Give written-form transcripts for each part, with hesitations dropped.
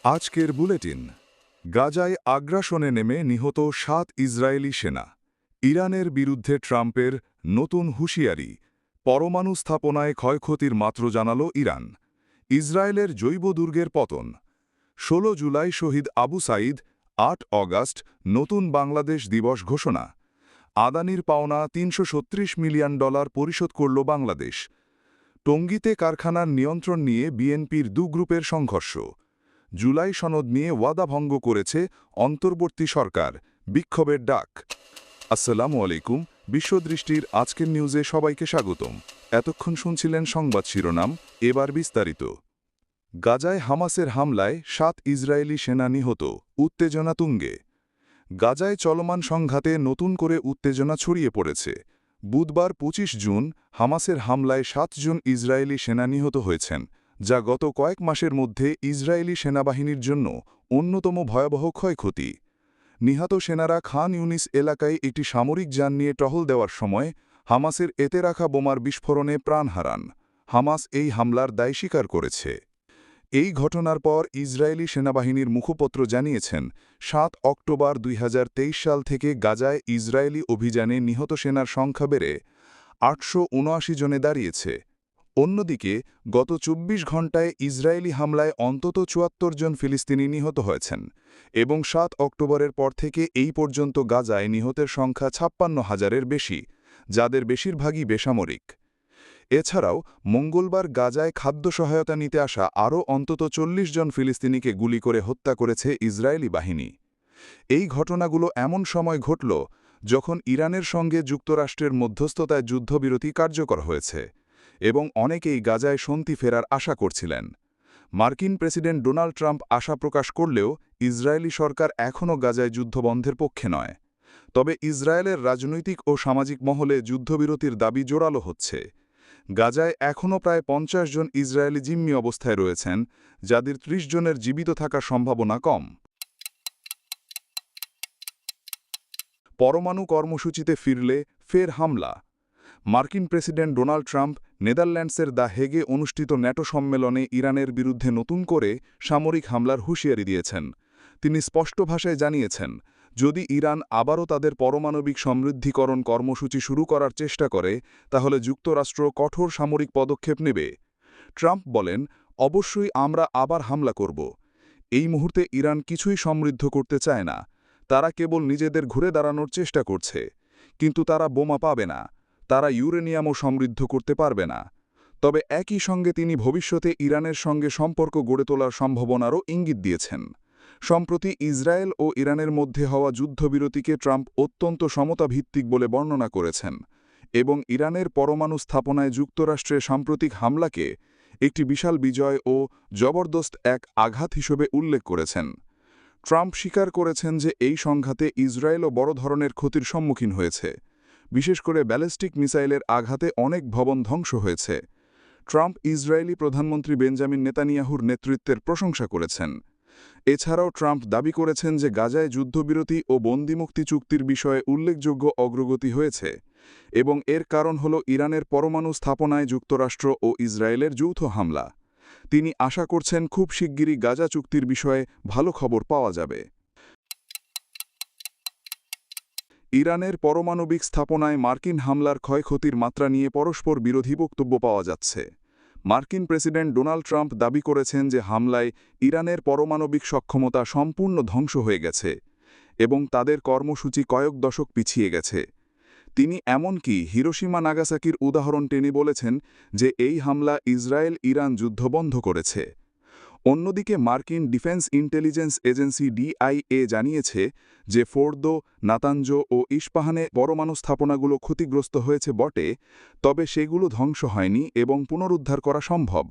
আজকের বুলেটিন। গাজায় আগ্রাসনে নেমে নিহত ৭ ইসরায়েলি সেনা। ইরানের বিরুদ্ধে ট্রাম্পের নতুন হুঁশিয়ারি। পরমাণু স্থাপনায় ক্ষয়ক্ষতির মাত্র জানাল ইরান। ইসরায়েলের জৈব দুর্গের পতন। ১৬ জুলাই শহীদ আবু সাঈদ, ৮ অগাস্ট নতুন বাংলাদেশ দিবস ঘোষণা। আদানির পাওনা $৩৩৬ মিলিয়ন পরিশোধ করল বাংলাদেশ। টঙ্গীতে কারখানার নিয়ন্ত্রণ নিয়ে বিএনপির দু গ্রুপের সংঘর্ষ। জুলাই সনদ নিয়ে ওয়াদা ভঙ্গ করেছে অন্তর্বর্তী সরকার, বিক্ষোভের ডাক। আসসালামু আলাইকুম, বিশ্বদৃষ্টির আজকের নিউজে সবাইকে স্বাগতম। এতক্ষণ শুনছিলেন সংবাদ শিরোনাম, এবার বিস্তারিত। গাজায় হামাসের হামলায় ৭ ইসরায়েলি সেনা নিহত, উত্তেজনা তুঙ্গে। গাজায় চলমান সংঘাতে নতুন করে উত্তেজনা ছড়িয়ে পড়েছে। বুধবার ২৫ জুন হামাসের হামলায় ৭ জন ইসরায়েলি সেনা নিহত হয়েছেন, যা গত কয়েক মাসের মধ্যে ইসরায়েলি সেনাবাহিনীর জন্য অন্যতম ভয়াবহ ক্ষয়ক্ষতি। নিহত সেনারা খান ইউনিস এলাকায় একটি সামরিক যান নিয়ে টহল দেওয়ার সময় হামাসের এতে রাখা বোমার বিস্ফোরণে প্রাণ হারান। হামাস এই হামলার দায় স্বীকার করেছে। এই ঘটনার পর ইসরায়েলি সেনাবাহিনীর মুখপত্র জানিয়েছেন, ৭ অক্টোবর ২০২৩ সাল থেকে গাজায় ইসরায়েলি অভিযানে নিহত সেনার সংখ্যা বেড়ে ৮৭৯ জনে দাঁড়িয়েছে। অন্যদিকে গত ২৪ ঘণ্টায় ইসরায়েলি হামলায় অন্তত ৭৪ জন ফিলিস্তিনি নিহত হয়েছেন এবং ৭ অক্টোবরের পর থেকে এই পর্যন্ত গাজায় নিহতের সংখ্যা ৫৬,০০০-এর বেশি, যাদের বেশিরভাগই বেসামরিক। এছাড়াও মঙ্গলবার গাজায় খাদ্য সহায়তা নিতে আসা আরও অন্তত ৪০ জন ফিলিস্তিনিকে গুলি করে হত্যা করেছে ইসরায়েলি বাহিনী। এই ঘটনাগুলো এমন সময় ঘটল যখন ইরানের সঙ্গে যুক্তরাষ্ট্রের মধ্যস্থতায় যুদ্ধবিরতি কার্যকর হয়েছে এবং অনেকেই গাজায় শান্তি ফেরার আশা করছিলেন। মার্কিন প্রেসিডেন্ট ডোনাল্ড ট্রাম্প আশা প্রকাশ করলেও ইসরায়েলি সরকার এখনও গাজায় যুদ্ধবন্ধের পক্ষে নয়। তবে ইসরায়েলের রাজনৈতিক ও সামাজিক মহলে যুদ্ধবিরতির দাবি জোরালো হচ্ছে। গাজায় এখনও প্রায় ৫০ জন ইসরায়েলি জিম্মি অবস্থায় রয়েছেন, যাদের ৩০ জনের জীবিত থাকার সম্ভাবনা কম। পরমাণু কর্মসূচিতে ফিরলে ফের হামলা। মার্কিন প্রেসিডেন্ট ডোনাল্ড ট্রাম্প নেদারল্যান্ডসের দ্য হেগে অনুষ্ঠিত ন্যাটো সম্মেলনে ইরানের বিরুদ্ধে নতুন করে সামরিক হামলার হুঁশিয়ারি দিয়েছেন। তিনি স্পষ্ট ভাষায় জানিয়েছেন, যদি ইরান আবারও তাদের পারমাণবিক সমৃদ্ধিকরণ কর্মসূচি শুরু করার চেষ্টা করে, তাহলে যুক্তরাষ্ট্র কঠোর সামরিক পদক্ষেপ নেবে। ট্রাম্প বলেন, অবশ্যই আমরা আবার হামলা করব। এই মুহূর্তে ইরান কিছুই সমৃদ্ধ করতে চায় না। তারা কেবল নিজেদের ঘুরে দাঁড়ানোর চেষ্টা করছে। কিন্তু তারা বোমা পাবে না। তারা ইউরেনিয়ামও সমৃদ্ধ করতে পারবে না। তবে একই সঙ্গে তিনি ভবিষ্যতে ইরানের সঙ্গে সম্পর্ক গড়ে তোলার সম্ভাবনারও ইঙ্গিত দিয়েছেন। সম্প্রতি ইসরায়েল ও ইরানের মধ্যে হওয়া যুদ্ধবিরতিকে ট্রাম্প অত্যন্ত সমতাভিত্তিক বলে বর্ণনা করেছেন এবং ইরানের পরমাণু স্থাপনায় যুক্তরাষ্ট্রের সাম্প্রতিক হামলাকে একটি বিশাল বিজয় ও জবরদস্ত এক আঘাত হিসেবে উল্লেখ করেছেন। ট্রাম্প স্বীকার করেছেন যে এই সংঘাতে ইসরায়েলও বড় ধরনের ক্ষতির সম্মুখীন হয়েছে। বিশেষ করে ব্যালিস্টিক মিসাইলের আঘাতে অনেক ভবন ধ্বংস হয়েছে। ট্রাম্প ইসরায়েলি প্রধানমন্ত্রী বেঞ্জামিন নেতানিয়াহুর নেতৃত্বের প্রশংসা করেছেন। এছাড়াও ট্রাম্প দাবি করেছেন যে গাজায় যুদ্ধবিরতি ও বন্দিমুক্তি চুক্তির বিষয়ে উল্লেখযোগ্য অগ্রগতি হয়েছে এবং এর কারণ হল ইরানের পরমাণু স্থাপনায় যুক্তরাষ্ট্র ও ইসরায়েলের যৌথ হামলা। তিনি আশা করছেন খুব শিগগিরই গাজা চুক্তির বিষয়ে ভালো খবর পাওয়া যাবে। ইরানের পারমাণবিক স্থাপনায় মার্কিন হামলার ক্ষয়ক্ষতির মাত্রা নিয়ে পরস্পর বিরোধী বক্তব্য পাওয়া যাচ্ছে। মার্কিন প্রেসিডেন্ট ডোনাল্ড ট্রাম্প দাবি করেছেন যে হামলায় ইরানের পারমাণবিক সক্ষমতা সম্পূর্ণ ধ্বংস হয়ে গেছে এবং তাদের কর্মসূচি কয়েক দশক পিছিয়ে গেছে। তিনি এমনকি হিরোশিমা নাগাসাকির উদাহরণ টেনে বলেছেন যে এই হামলা ইসরায়েল ইরান যুদ্ধ বন্ধ করেছে। অন্যদিকে মার্কিন ডিফেন্স ইন্টেলিজেন্স এজেন্সি ডিআইএ জানিয়েছে যে ফোর্দো, নাতাঞ্জ ও ইস্পাহানে পরমাণু স্থাপনাগুলো ক্ষতিগ্রস্ত হয়েছে বটে, তবে সেগুলো ধ্বংস হয়নি এবং পুনরুদ্ধার করা সম্ভব।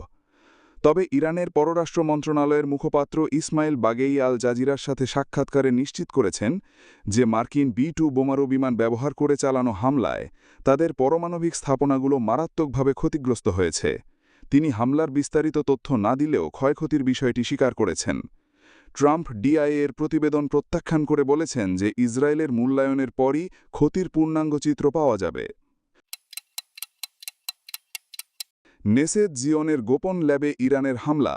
তবে ইরানের পররাষ্ট্র মন্ত্রণালয়ের মুখপাত্র ইসমাইল বাগেই আল জাজিরার সাথে সাক্ষাৎকারে নিশ্চিত করেছেন যে মার্কিন B-2 বোমারু বিমান ব্যবহার করে চালানো হামলায় তাদের পারমাণবিক স্থাপনাগুলো মারাত্মকভাবে ক্ষতিগ্রস্ত হয়েছে। তিনি হামলার বিস্তারিত তথ্য না দিলেও ক্ষয়ক্ষতির বিষয়টি স্বীকার করেছেন। ট্রাম্প ডিআইএর প্রতিবেদন প্রত্যাখ্যান করে বলেছেন যে ইসরায়েলের মূল্যায়নের পরই ক্ষতির পূর্ণাঙ্গ চিত্র পাওয়া যাবে। নেসেদ জিওনের গোপন ল্যাবে ইরানের হামলা।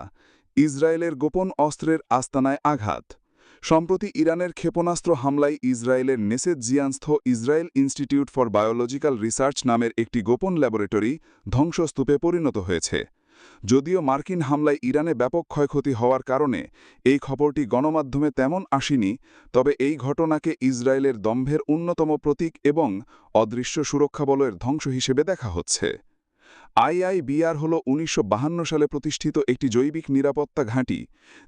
ইসরায়েলের গোপন অস্ত্রের আস্তানায় আঘাত। সম্প্রতি ইরানের ক্ষেপণাস্ত্র হামলায় ইসরায়েলের নেসেৎজিয়ানস্থ Israel institute for biological research নামের একটি গোপন ল্যাবরেটরি ধ্বংসস্তূপে পরিণত হয়েছে। যদিও মার্কিন হামলায় ইরানে ব্যাপক ক্ষয়ক্ষতি হওয়ার কারণে এই খবরটি গণমাধ্যমে তেমন আসেনি, তবে এই ঘটনাকে ইসরায়েলের দম্ভের অন্যতম প্রতীক এবং অদৃশ্য সুরক্ষাবলের ধ্বংস হিসেবে দেখা হচ্ছে। আইআইবিআর হল ১৯৫২ সালে প্রতিষ্ঠিত একটি জৈবিক নিরাপত্তা ঘাঁটি,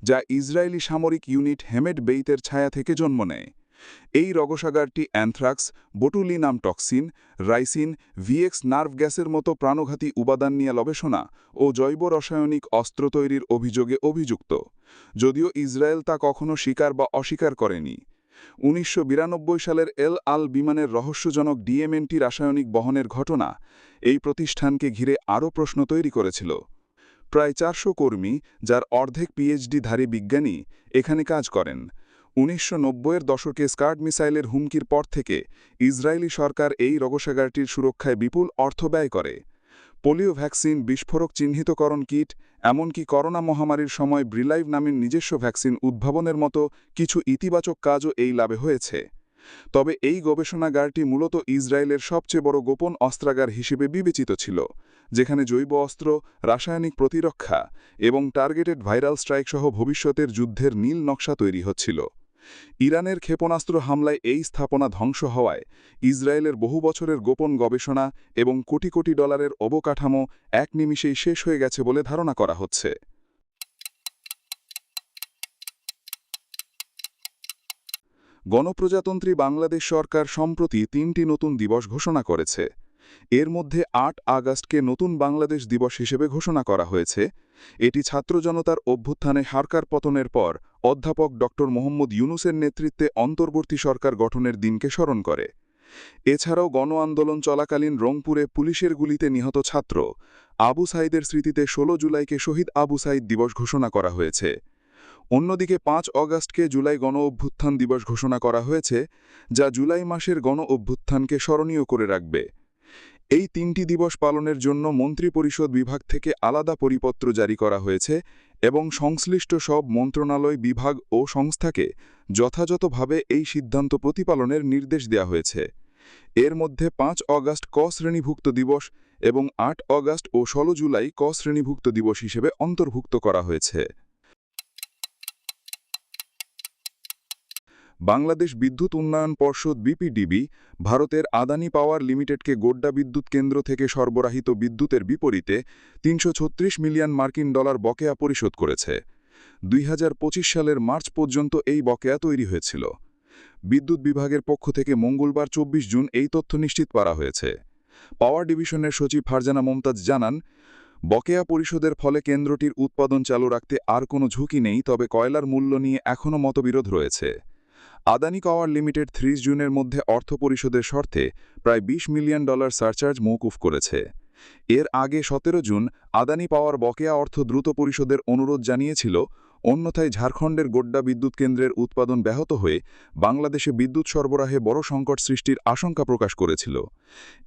যা ইসরায়েলি সামরিক ইউনিট হেমেড বেইতের ছায়া থেকে জন্ম নেয়। এই রগসাগারটি anthrax, botulinum toxin, ricin, VX nerve গ্যাসের মতো প্রাণঘাতী উপাদান নিয়ে গবেষণা ও জৈব রাসায়নিক অস্ত্র তৈরির অভিযোগে অভিযুক্ত, যদিও ইসরায়েল তা কখনো স্বীকার বা অস্বীকার করেনি। ১৯৯২ সালের এল আল বিমানের রহস্যজনক ডিএমএনটি রাসায়নিক বহনের ঘটনা এই প্রতিষ্ঠানকে ঘিরে আরও প্রশ্ন তৈরি করেছিল। প্রায় ৪০০ কর্মী, যার অর্ধেক পিএইচডিধারী বিজ্ঞানী, এখানে কাজ করেন। ১৯৯০-এর দশকে স্কাড মিসাইলের হুমকির পর থেকে ইসরায়েলি সরকার এই রগসাগারটির সুরক্ষায় বিপুল অর্থ ব্যয় করে। পোলিও ভ্যাকসিন, বিস্ফোরক চিহ্নিতকরণ কিট, এমনকি করোনা মহামারীর সময় ব্রিলাইভ নামের নিজস্ব ভ্যাকসিন উদ্ভাবনের মতো কিছু ইতিবাচক কাজও এই লাভে হয়েছে। তবে এই গবেষণাগারটি মূলত ইসরায়েলের সবচেয়ে বড় গোপন অস্ত্রাগার হিসেবে বিবেচিত ছিল, যেখানে জৈব অস্ত্র, রাসায়নিক প্রতিরক্ষা এবং টার্গেটেড ভাইরাল স্ট্রাইক সহ ভবিষ্যতের যুদ্ধের নীল নকশা তৈরি হচ্ছিল। ইরানের ক্ষেপণাস্ত্র হামলায় এই স্থাপনা ধ্বংস হওয়ায় ইসরায়েলের বহু বছরের গোপন গবেষণা এবং কোটি কোটি ডলারের অবকাঠামো এক নিমিষেই শেষ হয়ে গেছে বলে ধারণা করা হচ্ছে। গণপ্রজাতন্ত্রী বাংলাদেশ সরকার সম্প্রতি ৩টি নতুন দিবস ঘোষণা করেছে। এর মধ্যে ৮ আগস্টকে নতুন বাংলাদেশ দিবস হিসেবে ঘোষণা করা হয়েছে। এটি ছাত্র জনতার অভ্যুত্থানে সরকার পতনের পর অধ্যাপক ড. মোহাম্মদ ইউনূসের নেতৃত্বে অন্তর্বর্তী সরকার গঠনের দিনকে স্মরণ করে। এছাড়াও গণ আন্দোলন চলাকালীন রংপুরে পুলিশের গুলিতে নিহত ছাত্র আবু সাইদের স্মৃতিতে ১৬ জুলাইকে শহীদ আবু সাইদ দিবস ঘোষণা করা হয়েছে। অন্যদিকে ৫ অগাস্টকে জুলাই গণ অভ্যুত্থান দিবস ঘোষণা করা হয়েছে, যা জুলাই মাসের গণ অভ্যুত্থানকে স্মরণীয় করে রাখবে। এই ৩টি দিবস পালনের জন্য মন্ত্রিপরিষদ বিভাগ থেকে আলাদা পরিপত্র জারি করা হয়েছে এবং সংশ্লিষ্ট সব মন্ত্রণালয়, বিভাগ ও সংস্থাকে যথাযথভাবে এই সিদ্ধান্ত প্রতিপালনের নির্দেশ দেওয়া হয়েছে। এর মধ্যে ৫ অগাস্ট ক শ্রেণীভুক্ত দিবস এবং ৮ অগাস্ট ও ১৬ জুলাই ক শ্রেণীভুক্ত দিবস হিসেবে অন্তর্ভুক্ত করা হয়েছে। বাংলাদেশ বিদ্যুৎ উন্নয়ন পর্ষদ বিপিডিবি ভারতের আদানি পাওয়ার লিমিটেডকে গোড্ডা বিদ্যুৎ কেন্দ্র থেকে সরবরাহিত বিদ্যুতের বিপরীতে ৩৩৬ মিলিয়ন মার্কিন ডলার বকেয়া পরিশোধ করেছে। ২০২৫ সালের মার্চ পর্যন্ত এই বকেয়া তৈরি হয়েছিল। বিদ্যুৎ বিভাগের পক্ষ থেকে মঙ্গলবার ২৪ জুন এই তথ্য নিশ্চিত করা হয়েছে। পাওয়ার ডিভিশনের সচিব ফারজানা মমতাজ জানান, বকেয়া পরিশোধের ফলে কেন্দ্রটির উৎপাদন চালু রাখতে আর কোনো ঝুঁকি নেই, তবে কয়লার মূল্য নিয়ে এখনও মতবিরোধ রয়েছে। আদানি পাওয়ার লিমিটেড ৩০ জুনের মধ্যে অর্থ পরিশোধের শর্তে প্রায় $২০ মিলিয়ন সারচার্জ মওকুফ করেছে। এর আগে ১৭ জুন আদানি পাওয়ার বকেয়া অর্থ দ্রুত পরিশোধের অনুরোধ জানিয়েছিল, অন্যথায় ঝাড়খণ্ডের গোড্ডা বিদ্যুৎ কেন্দ্রের উৎপাদন ব্যাহত হয়ে বাংলাদেশে বিদ্যুৎ সরবরাহে বড় সংকট সৃষ্টির আশঙ্কা প্রকাশ করেছিল।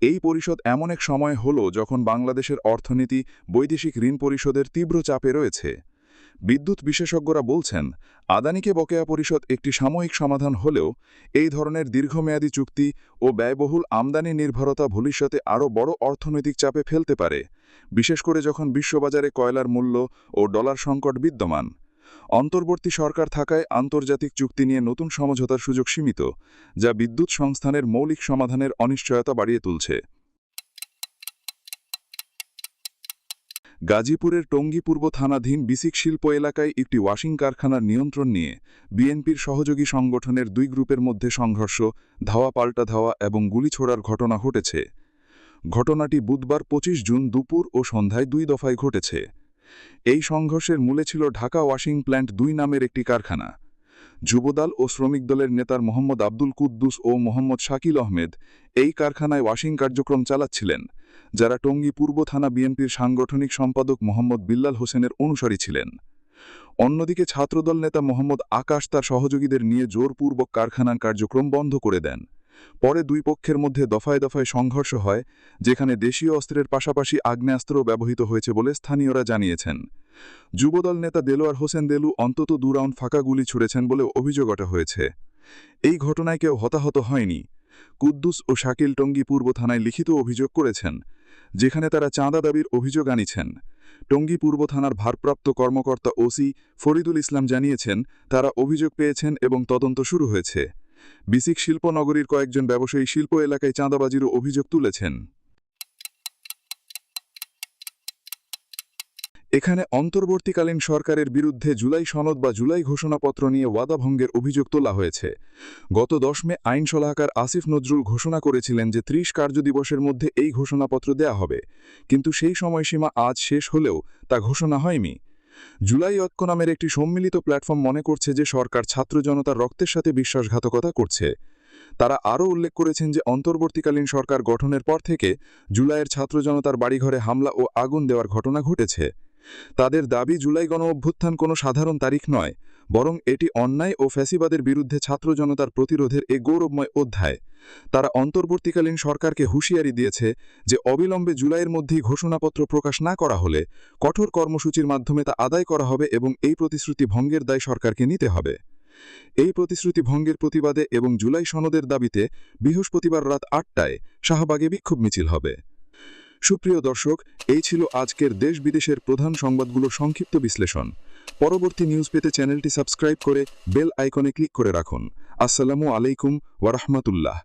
এই পরিশোধ এমন এক সময় হল যখন বাংলাদেশের অর্থনীতি বৈদেশিক ঋণ পরিশোধের তীব্র চাপে রয়েছে। বিদ্যুৎ বিশেষজ্ঞরা বলছেন, আদানিকে বকেয়া পরিশোধ একটি সাময়িক সমাধান হলেও এই ধরনের দীর্ঘমেয়াদী চুক্তি ও ব্যয়বহুল আমদানি নির্ভরতা ভবিষ্যতে আরও বড় অর্থনৈতিক চাপে ফেলতে পারে, বিশেষ করে যখন বিশ্ববাজারে কয়লার মূল্য ও ডলার সংকট বিদ্যমান। অন্তর্বর্তী সরকার থাকায় আন্তর্জাতিক চুক্তি নিয়ে নতুন সমঝোতার সুযোগ সীমিত, যা বিদ্যুৎ সংস্থানের মৌলিক সমাধানের অনিশ্চয়তা বাড়িয়ে তুলছে। গাজীপুরের টঙ্গী পূর্ব থানাধীন বিসিক শিল্প এলাকায় একটি ওয়াশিং কারখানার নিয়ন্ত্রণ নিয়ে বিএনপির সহযোগী সংগঠনের ২ গ্রুপের মধ্যে সংঘর্ষ, ধাওয়া পাল্টা ধাওয়া এবং গুলি ছোড়ার ঘটনা ঘটেছে। ঘটনাটি বুধবার ২৫ জুন দুপুর ও সন্ধ্যায় ২ দফায় ঘটেছে। এই সংঘর্ষের মূলে ছিল ঢাকা ওয়াশিং প্ল্যান্ট ২ নামের একটি কারখানা। যুবদল ও শ্রমিক দলের নেতার মোহাম্মদ আব্দুল কুদ্দুস ও মোহাম্মদ শাকিল আহমেদ এই কারখানায় ওয়াশিং কার্যক্রম চালাচ্ছিলেন, যারা টঙ্গী পূর্ব থানা বিএনপির সাংগঠনিক সম্পাদক মোহাম্মদ বিল্লাল হোসেনের অনুসারী ছিলেন। অন্যদিকে ছাত্রদল নেতা মোহাম্মদ আকাশ তার সহযোগীদের নিয়ে জোরপূর্বক কারখানার কার্যক্রম বন্ধ করে দেন। পরে ২ পক্ষের মধ্যে দফায় দফায় সংঘর্ষ হয়, যেখানে দেশীয় অস্ত্রের পাশাপাশি আগ্নেয়াস্ত্রও ব্যবহৃত হয়েছে বলে স্থানীয়রা জানিয়েছেন। যুবদল নেতা দেলোয়ার হোসেন দেলু অন্তত 2 রাউন্ড ফাঁকা গুলি ছুড়েছেন বলেও অভিযোগ ওঠা হয়েছে। এই ঘটনায় কেউ হতাহত হয়নি। কুদ্দুস ও শাকিল টঙ্গী পূর্ব থানায় লিখিত অভিযোগ করেছেন, যেখানে তারা চাঁদা দাবির অভিযোগ আনিছেন। টঙ্গী পূর্ব থানার ভারপ্রাপ্ত কর্মকর্তা ওসি ফরিদুল ইসলাম জানিয়েছেন, তারা অভিযোগ পেয়েছেন এবং তদন্ত শুরু হয়েছে। বিসিক শিল্পনগরীর কয়েকজন ব্যবসায়ী শিল্প এলাকায় চাঁদাবাজিরও অভিযোগ তুলেছেন। এখানে অন্তর্বর্তীকালীন সরকারের বিরুদ্ধে জুলাই সনদ বা জুলাই ঘোষণাপত্র নিয়ে ওয়াদা ভঙ্গের অভিযোগ তোলা হয়েছে। গত 10 মে আইন সলাহকার আসিফ নজরুল ঘোষণা করেছিলেন যে 30 কার্যদিবসের মধ্যে এই ঘোষণাপত্র দেয়া হবে, কিন্তু সেই সময়সীমা আজ শেষ হলেও তা ঘোষণা হয়নি। জুলাই ঐক্য নামের একটি সম্মিলিত প্ল্যাটফর্ম মনে করছে যে সরকার ছাত্র জনতার রক্তের সাথে বিশ্বাসঘাতকতা করছে। তারা আরও উল্লেখ করেছেন যে অন্তর্বর্তীকালীন সরকার গঠনের পর থেকে জুলাইয়ের ছাত্র জনতার বাড়িঘরে হামলা ও আগুন দেওয়ার ঘটনা ঘটেছে। তাদের দাবি, জুলাই গণঅভ্যুত্থান কোনো সাধারণ তারিখ নয়, বরং এটি অন্যায় ও ফ্যাসিবাদের বিরুদ্ধে ছাত্র জনতার প্রতিরোধের এক গৌরবময় অধ্যায়। তারা অন্তর্বর্তীকালীন সরকারকে হুঁশিয়ারি দিয়েছে যে অবিলম্বে জুলাইয়ের মধ্যেই ঘোষণাপত্র প্রকাশ না করা হলে কঠোর কর্মসূচির মাধ্যমে তা আদায় করা হবে এবং এই প্রতিশ্রুতি ভঙ্গের দায় সরকারকে নিতে হবে। এই প্রতিশ্রুতি ভঙ্গের প্রতিবাদে এবং জুলাই সনদের দাবিতে বৃহস্পতিবার রাত 8টায় শাহবাগে বিক্ষোভ মিছিল হবে। সুপ্রিয় দর্শক, এই ছিল আজকের দেশ বিদেশের প্রধান সংবাদগুলোর সংক্ষিপ্ত বিশ্লেষণ। পরবর্তী নিউজ পেতে চ্যানেলটি সাবস্ক্রাইব করে বেল আইকনে ক্লিক করে রাখুন। আসসালামু আলাইকুম ওয়া রাহমাতুল্লাহ।